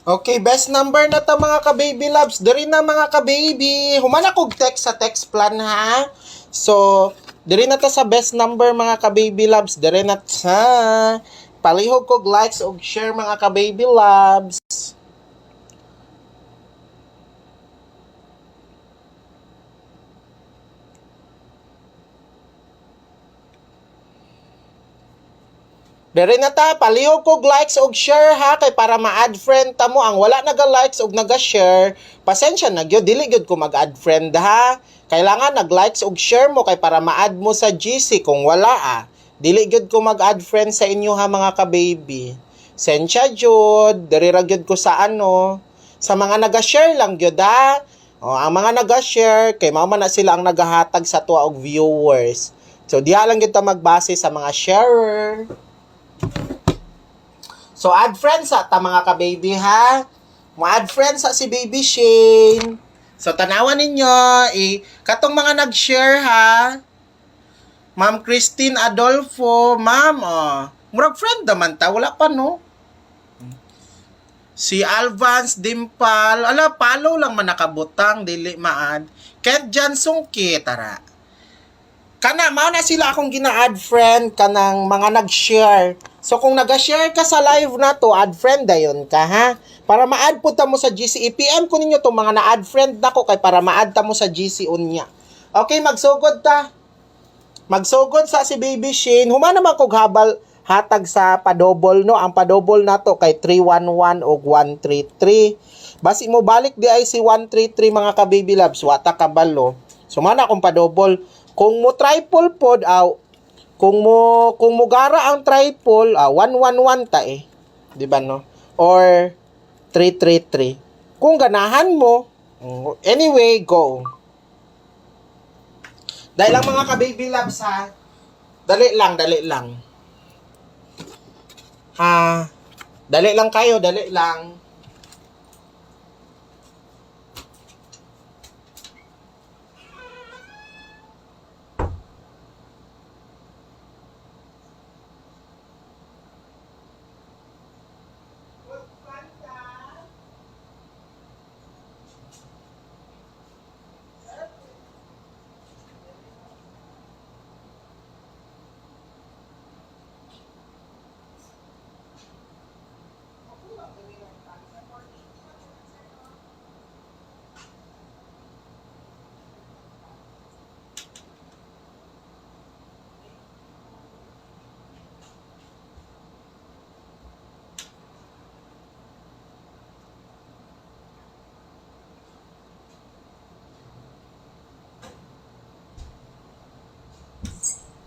Okay, best number na ta mga ka-baby loves. Diri na mga ka-baby. Humana kog text sa text plan ha. So, diri na ta sa best number mga ka-baby loves. Diri na sa palihog kog likes og share mga ka-baby loves. Dere na ta, palihog kog likes og share ha, kay para ma-add friend ta mo. Ang wala naga-likes og naga-share, pasensya na gyud, dili gyud ko mag-add friend ha. Kailangan nag-likes og share mo kay para ma-add mo sa GC. Kung wala dili gyud ko mag-add friend sa inyo ha mga ka-baby. Sensya jud, dere ra gyud ko sa sa mga naga-share lang gyud ha. O, ang mga naga-share kay mao man na sila ang nagahatag sa tuwa og viewers. So diha lang gyud ta magbase sa mga sharer. So, add friends sa ta mga ka-baby ha. Mo-add friends sa si Baby Shane. So, tanawan ninyo, katong mga nag-share ha. Ma'am Christine Adolfo, ma'am, murag friend naman ta, wala pa no. Si Alvance Dimpal, follow lang man nakabutang, dili ma-add. Kent Jansungki, tara. Kana, mao na sila akong gina-add friend kanang mga nag-share. So, kung nag-share ka sa live na to, add friend dayon ka, ha? Para ma-add po ta mo sa GC. I-PM ko ninyo itong mga na-add friend na ko kay para ma-add ta mo sa GC unya. Okay, magsugod ta. Magsugod sa si Baby Shane. Humana naman kog habal hatag sa padobol, no? Ang padobol na to kay 311 o 133. Basi mo balik di ay si 133 mga ka-baby loves. Wata kabalo. So, mana akong padobol. Kung mo triple pod, kung mo gara ang triple, 111 ta eh. 'Di ba no? Or 333. Kung ganahan mo, anyway, go. Dahil lang mga ka-baby loves ha. Dali lang. Ha. Dali lang kayo, dali lang.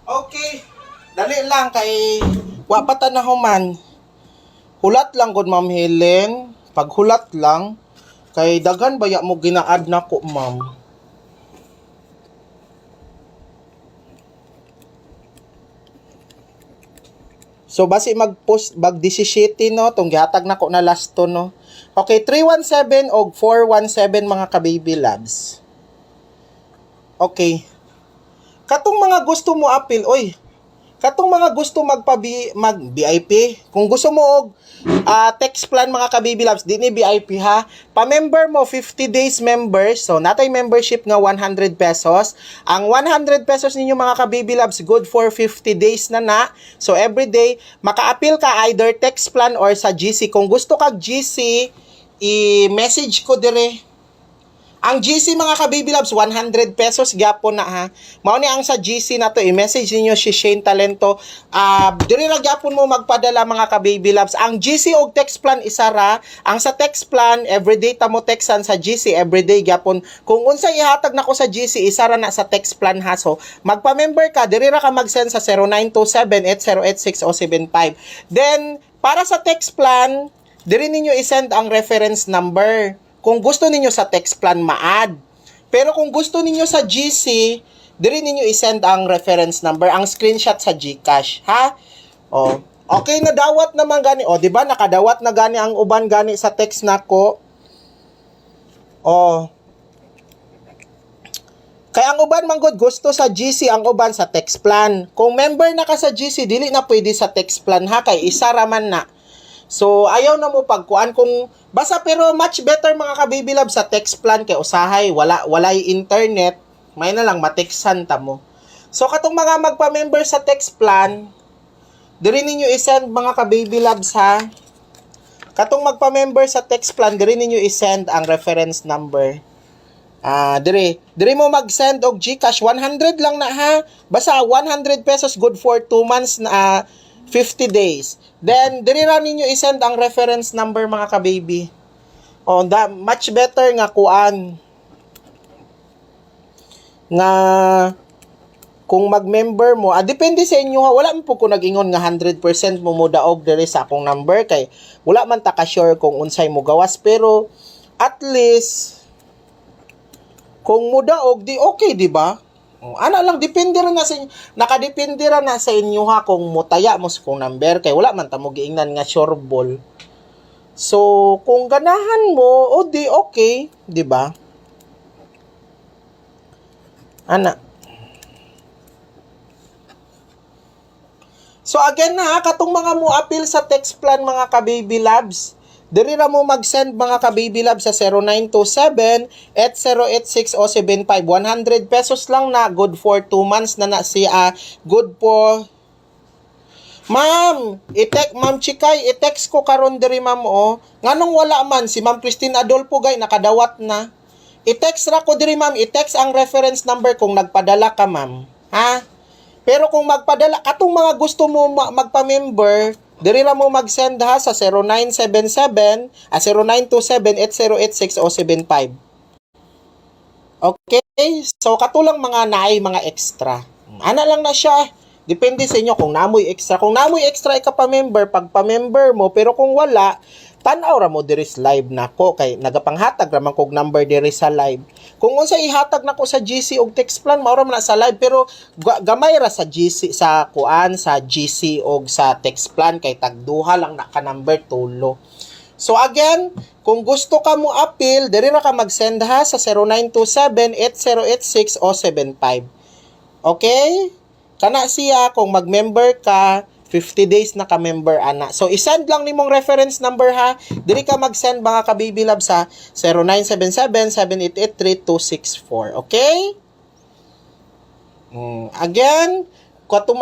Okay, dali lang kay wapatan na human. Hulat lang gud Ma'am Helen. Pag hulat lang kay daghan baya mo gina-add nako, ma'am. So basi mag-post bag 17 no, tong gihatag nako na last to no. Okay, 317 og 417 mga ka-baby loves. Okay. Katong mga gusto mo appeal, katong mga gusto mag-VIP, kung gusto mo og text plan mga ka-baby loves, di ni VIP ha. Pa-member mo 50 days members, so natay membership nga 100 pesos. Ang 100 pesos ninyo mga ka-baby loves, good for 50 days na. So every day maka-appeal ka either text plan or sa GC. Kung gusto kag GC, i-message ko dire. Ang GC mga ka-baby loves, 100 pesos gyapon na ha. Mao ni ang sa GC na to, i-message niyo si Shane Talento. Diri ra gyapon mo magpadala mga ka-baby loves. Ang GC og text plan isa ra. Ang sa text plan, everyday ta mo textan sa GC, everyday gyapon. Kung unsa ihatag nako sa GC, isa ra na sa text plan ha. So, magpa-member ka, diri ra ka mag-send sa 0927-8086-075. Then, para sa text plan, diri ninyo i-send ang reference number. Kung gusto ninyo sa text plan, ma-add. Pero kung gusto ninyo sa GC, diri ninyo i-send ang reference number, ang screenshot sa GCash, ha? Okay na dawat naman gani. Di ba nakadawat na gani ang uban gani sa text nako. Kaya ang uban man gud gusto sa GC, ang uban sa text plan. Kung member na ka sa GC, dili na pwede sa text plan ha, kay isa ra man na. So, ayaw na mo pagkuan kung basta pero much better mga ka-baby love sa text plan kay usahay walay internet, may na lang mateksan ta mo. So, katong mga magpa-member sa text plan, diri ninyo i-send mga ka-baby loves ha. Katong magpa-member sa text plan, diri ninyo i-send ang reference number. Diri mo mag-send og GCash 100 lang na ha. Basta 100 pesos good for 2 months na 50 days. Then diri ra ninyo i-send ang reference number mga ka-baby. Much better nga kuan nga kung mag-member mo, depende sa inyo ha. Wala man po ko nag-ingon nga 100% mo daog diri sa akong number kay wala man ta ka-sure kung unsay mo gawas, pero at least kung mo daog di okay, di ba? Ana lang depende ra na sa inyo. Nakadepende ra na sa inyo ha kung mutaya mo sa kong number kay wala man ta mo giingnan nga sure ball. So kung ganahan mo di okay, di ba? Ana. So again na katong mga mo appeal sa text plan mga ka-baby labs, diri ra mo mag-send mga ka-baby labs sa 0927-8086-075. 100 pesos lang na, good for 2 months na siya, good for Ma'am, Ma'am Chikay, i-text ko karon diri ma'am nganong wala man si Ma'am Christine Adolfo gay nakadawat na. I-text ra ko diri ma'am, i-text ang reference number kung nagpadala ka ma'am. Ha? Pero kung magpadala, katong mga gusto mo magpa-member, diri ra mo mag-send ha sa 0927-8086-075. Okay? So, katulang mga naay mga extra. Ana lang na siya. Depende sa inyo kung namoy extra. Kung namoy extra ka pa-member, pag pa-member mo, pero kung wala, tanaw ra mo diri sa live nako kay nagapanghatag ra man kog number diri sa live. Kung unsa ihatag nako sa GC og text plan mao ra man na sa live, pero gamay ra sa GC sa kuan sa GC og sa text plan kay tagduha lang na ka number tulo. So again, kung gusto ka mo appeal, diri ra ka mag-send ha sa 0927-8086-075. Okay? Kana siya kung mag-member ka 50 days na ka-member ana. So, isend lang nimong reference number ha. Dili ka mag-send mga ka-baby love sa 0977-7883-264. Okay? Again, katong